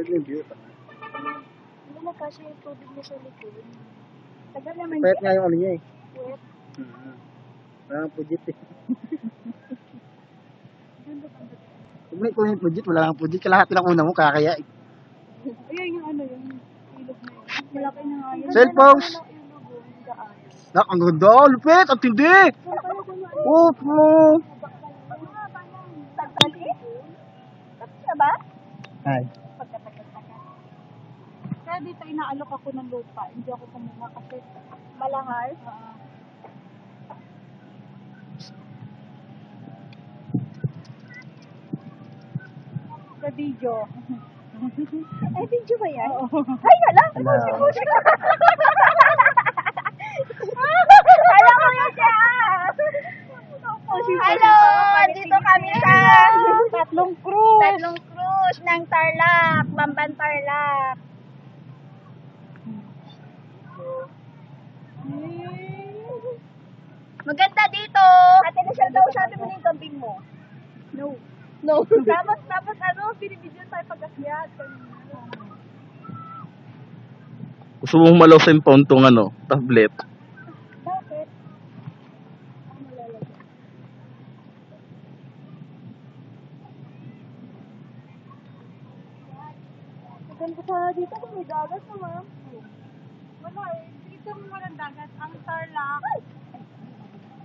yung view. Hindi na kasi yung tubig niya sa likod. Tagal naman Pwet nga yung ano niya eh. Wet. Wala nang pujit eh. Ganda ganda. Kung may kunin pujit, wala nang pujit. Kailangan pinakuna mo, kakaya eh. Ayun yung ano yung ilog na yun. Malaki na nga yun. Cell phones! Ang ilog oh, yung daan. Nak, ang ganda! Lupit! Ang tindi! Opo! Tagpalit? Tapos na ba? Ay. Pagkatagal-tagal. Kaya dito inaalok ako ng lupa. Hindi ako kumuha kasi malangal. Sa video. Ay, video ba yan? Oo. Ay, hala! Hello. Alam ko yun siya! Hello! Dito kami sa Tatlong Cruise ng Tarlac, Bamban Tarlac. Maganda dito! Ate Michelle daw, sabi mo na yung kambing mo. No. Tapos ano, binibidyo tayo pag-akyat. Gusto mong malaw sa impound tong ano, tablet. Bakit? Ang malalagay. Maganda sa dito kung may dagat naman. Wala eh. Dito mo walang dagat. Ang Tarlac.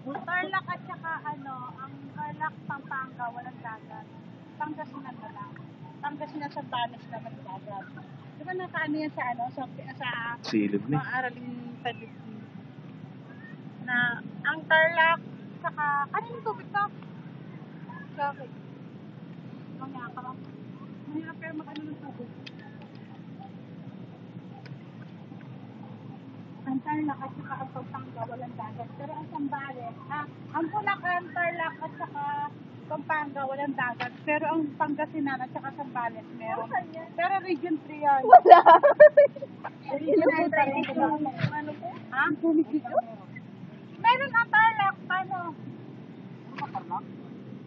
Tarlac at saka ano, ang Tarlac, Pampanga, walang dagat. Pangasinan na lang. Pangasinan sa Banas naman dagat. Di ba nakaano yan sa ano, sa Silid na. mga araling Philippines na ang Tarlac saka ano yung tubig to? Bakit? Mamaya ka lang. Mamaya pero magano ng tubig. Ang Tarlac at saka ang Pampanga walang dagat. Pero ang Sambales, ang Bulacan, Tarlac at saka Pampanga walang dagat. Pero ang Pangasinan at saka Sambales meron. Pero Region 3 yan. Wala. Region 3 ano po? Ha? Meron ang Tarlac. Paano?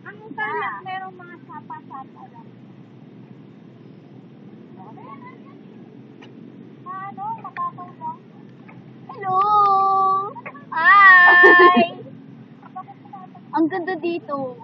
Ang Tarlac merong mga sapa-sapa lang. Ano? Makakaw lang. Hello! Hi! Ang ganda dito.